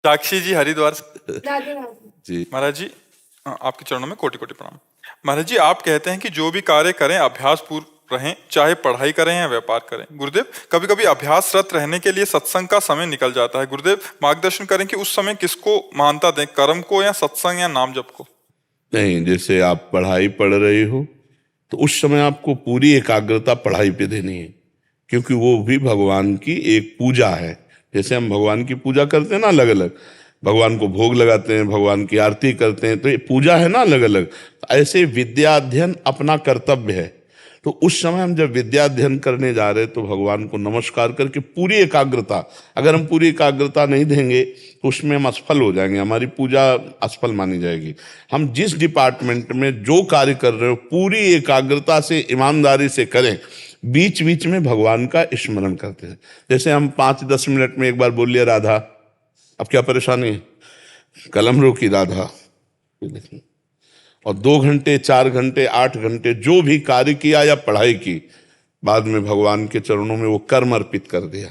साक्षी जी हरिद्वार से। राधे राधे। जी महाराज जी, आपके चरणों में कोटि कोटि प्रणाम। महाराज जी, आप कहते हैं कि जो भी कार्य करें अभ्यास पूर्ण रहें, चाहे पढ़ाई करें या व्यापार करें। गुरुदेव, कभी कभी अभ्यासरत रहने के लिए सत्संग का समय निकल जाता है। गुरुदेव मार्गदर्शन करें कि उस समय किसको मानता दें, कर्म को या सत्संग या नाम जप को। नहीं, जैसे आप पढ़ाई पढ़ रहे हो तो उस समय आपको पूरी एकाग्रता पढ़ाई पे देनी है, क्योंकि वो भी भगवान की एक पूजा है। जैसे हम भगवान की पूजा करते हैं ना, अलग अलग भगवान को भोग लगाते हैं, भगवान की आरती करते हैं, तो ये पूजा है ना अलग अलग। ऐसे विद्या अध्ययन अपना कर्तव्य है। तो उस समय हम जब विद्या अध्ययन करने जा रहे हैं तो भगवान को नमस्कार करके पूरी एकाग्रता, अगर हम पूरी एकाग्रता नहीं देंगे तो उसमें हम असफल हो जाएंगे, हमारी पूजा असफल मानी जाएगी। हम जिस डिपार्टमेंट में जो कार्य कर रहे हो पूरी एकाग्रता से ईमानदारी से करें, बीच बीच में भगवान का स्मरण करते हैं। जैसे हम 5-10 मिनट में एक बार बोल लिया राधा, अब क्या परेशानी है, कलम रोकी राधा, और 2 घंटे 4 घंटे 8 घंटे जो भी कार्य किया या पढ़ाई की, बाद में भगवान के चरणों में वो कर्म अर्पित कर दिया,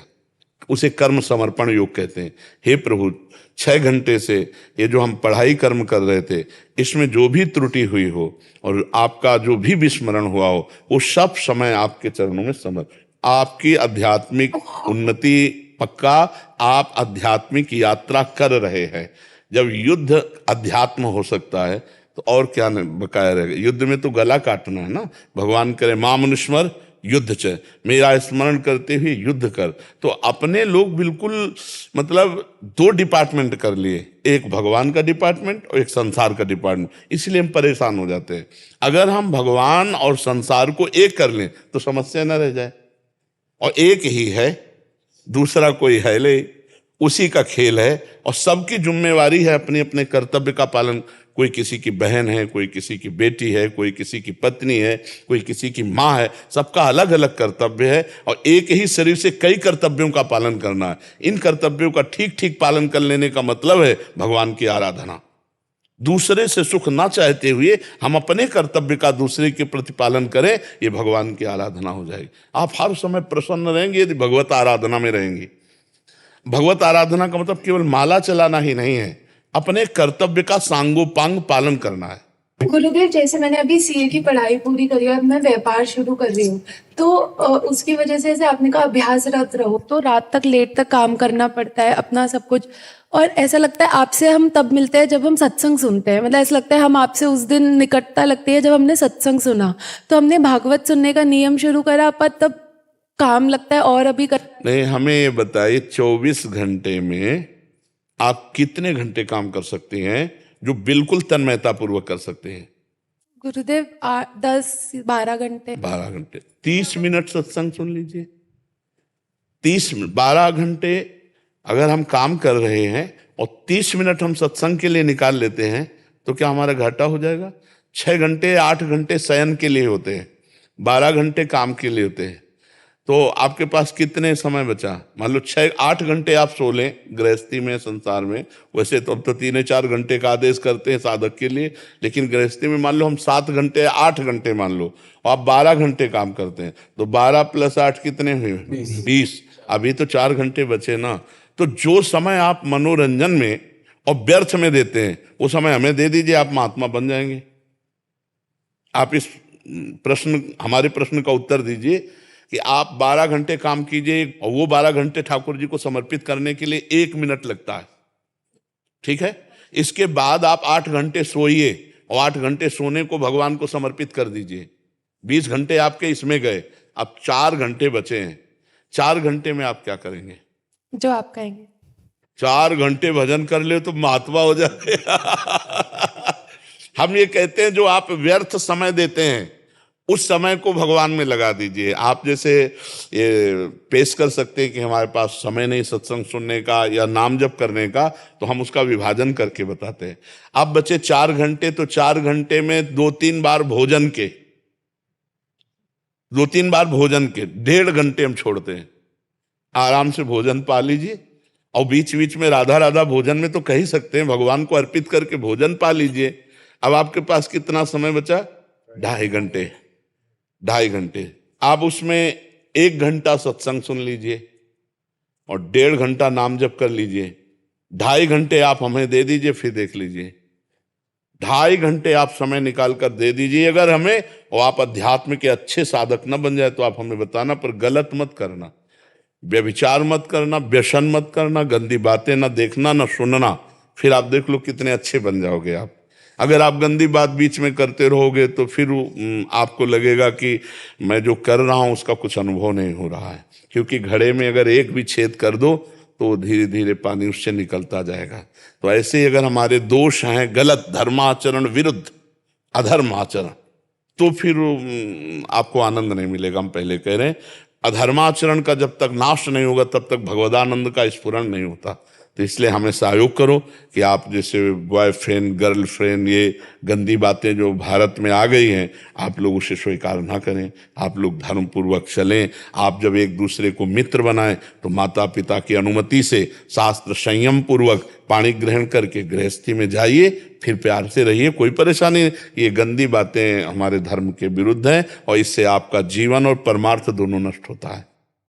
उसे कर्म समर्पण योग कहते हैं। हे प्रभु, 6 घंटे से ये जो हम पढ़ाई कर्म कर रहे थे, इसमें जो भी त्रुटि हुई हो और आपका जो भी विस्मरण हुआ हो, वो सब समय आपके चरणों में समर्पित। आपकी आध्यात्मिक उन्नति पक्का, आप आध्यात्मिक यात्रा कर रहे हैं। जब युद्ध अध्यात्म हो सकता है तो और क्या बकाया रहेगा। युद्ध में तो गला काटना है ना। भगवान करे मां मनुष्मर युद्ध च, मेरा स्मरण करते हुए युद्ध कर। तो अपने लोग बिल्कुल मतलब 2 डिपार्टमेंट कर लिए, एक भगवान का डिपार्टमेंट और एक संसार का डिपार्टमेंट, इसलिए हम परेशान हो जाते हैं। अगर हम भगवान और संसार को एक कर लें तो समस्या न रह जाए। और एक ही है, दूसरा कोई है ले, उसी का खेल है और सबकी जिम्मेवारी है अपने अपने कर्तव्य का पालन। कोई किसी की बहन है, कोई किसी की बेटी है, कोई किसी की पत्नी है, कोई किसी की माँ है, सबका अलग अलग कर्तव्य है और एक ही शरीर से कई कर्तव्यों का पालन करना है। इन कर्तव्यों का ठीक ठीक पालन कर लेने का मतलब है भगवान की आराधना। दूसरे से सुख ना चाहते हुए हम अपने कर्तव्य का दूसरे के प्रति पालन करें, ये भगवान की आराधना हो जाएगी। आप हर समय प्रसन्न रहेंगे यदि भगवत आराधना में रहेंगे। भगवत आराधना का मतलब केवल माला चलाना ही नहीं है, अपने कर्तव्य का सांगोपांग पालन करना है। गुरुदेव, जैसे मैंने अभी सीए की पढ़ाई पूरी करी और मैं व्यापार शुरू कर रही हूँ, तो उसकी वजह से जैसे आपने कहा अभ्यासरत रहो, तो रात तक लेट तक काम करना पड़ता है अपना सब कुछ। और ऐसा लगता है आपसे हम तब मिलते हैं जब हम सत्संग सुनते हैं, मतलब ऐसा लगता है हम आपसे उस दिन निकटता लगती है जब हमने सत्संग सुना। तो हमने भागवत सुनने का नियम शुरू करा, पर तब काम लगता है और अभी कर नहीं, हमें ये बताइए 24 घंटे में आप कितने घंटे काम कर सकते हैं जो बिल्कुल तन्मयता पूर्वक कर सकते हैं? गुरुदेव 10-12 घंटे। 12 घंटे। 30 मिनट सत्संग सुन लीजिए। 30 मिनट, 12 घंटे अगर हम काम कर रहे हैं और 30 मिनट हम सत्संग के लिए निकाल लेते हैं तो क्या हमारा घाटा हो जाएगा? 6 घंटे 8 घंटे शयन के लिए होते हैं, 12 घंटे काम के लिए होते हैं। तो आपके पास कितने समय बचा? मान लो 6-8 घंटे आप सो लें गृहस्थी में, संसार में। वैसे तो अब तो 3-4 घंटे का आदेश करते हैं साधक के लिए, लेकिन गृहस्थी में मान लो हम 7 घंटे 8 घंटे मान लो, और आप 12 घंटे काम करते हैं, तो 12 + 8 कितने हुए? 20। अभी तो 4 घंटे बचे ना। तो जो समय आप मनोरंजन में और व्यर्थ में देते हैं वो समय हमें दे दीजिए, आप महात्मा बन जाएंगे। आप इस प्रश्न, हमारे प्रश्न का उत्तर दीजिए कि आप 12 घंटे काम कीजिए और वो 12 घंटे ठाकुर जी को समर्पित करने के लिए 1 मिनट लगता है, ठीक है? इसके बाद आप 8 घंटे सोइए और 8 घंटे सोने को भगवान को समर्पित कर दीजिए। 20 घंटे आपके इसमें गए, अब 4 घंटे बचे हैं। 4 घंटे में आप क्या करेंगे? जो आप कहेंगे। 4 घंटे भजन कर ले तो महात्मा हो जाए। हम ये कहते हैं जो आप व्यर्थ समय देते हैं उस समय को भगवान में लगा दीजिए। आप जैसे ये पेश कर सकते हैं कि हमारे पास समय नहीं सत्संग सुनने का या नाम जप करने का, तो हम उसका विभाजन करके बताते हैं। अब बचे 4 घंटे, तो 4 घंटे में 2-3 बार भोजन के, 2-3 बार भोजन के 1.5 घंटे हम छोड़ते हैं। आराम से भोजन पा लीजिए और बीच बीच में राधा राधा भोजन में तो कह ही सकते हैं, भगवान को अर्पित करके भोजन पा लीजिए। अब आपके पास कितना समय बचा? 2.5 घंटे। 2.5 घंटे आप उसमें 1 घंटा सत्संग सुन लीजिए और 1.5 घंटा नाम जप कर लीजिए। 2.5 घंटे आप हमें दे दीजिए, फिर देख लीजिए, 2.5 घंटे आप समय निकाल कर दे दीजिए अगर हमें, और आप अध्यात्म के अच्छे साधक न बन जाए तो आप हमें बताना, पर गलत मत करना, व्यभिचार मत करना, व्यसन मत करना, गंदी बातें ना देखना ना सुनना, फिर आप देख लो कितने अच्छे बन जाओगे आप। अगर आप गंदी बात बीच में करते रहोगे तो फिर आपको लगेगा कि मैं जो कर रहा हूं उसका कुछ अनुभव नहीं हो रहा है, क्योंकि घड़े में अगर एक भी छेद कर दो तो धीरे धीरे पानी उससे निकलता जाएगा। तो ऐसे ही अगर हमारे दोष हैं गलत धर्माचरण विरुद्ध अधर्म आचरण, तो फिर आपको आनंद नहीं मिलेगा। हम पहले कह रहे हैं, अधर्माचरण का जब तक नाश नहीं होगा तब तक भगवदानंद का स्फुरण नहीं होता। तो इसलिए हमें सहयोग करो कि आप जैसे बॉयफ्रेंड गर्लफ्रेंड, ये गंदी बातें जो भारत में आ गई हैं, आप लोग उसे स्वीकार ना करें, आप लोग धर्म पूर्वक चलें। आप जब एक दूसरे को मित्र बनाएं तो माता पिता की अनुमति से शास्त्र संयम पूर्वक पाणी ग्रहण करके गृहस्थी में जाइए, फिर प्यार से रहिए, कोई परेशानी नहीं। ये गंदी बातें हमारे धर्म के विरुद्ध हैं और इससे आपका जीवन और परमार्थ दोनों नष्ट होता है।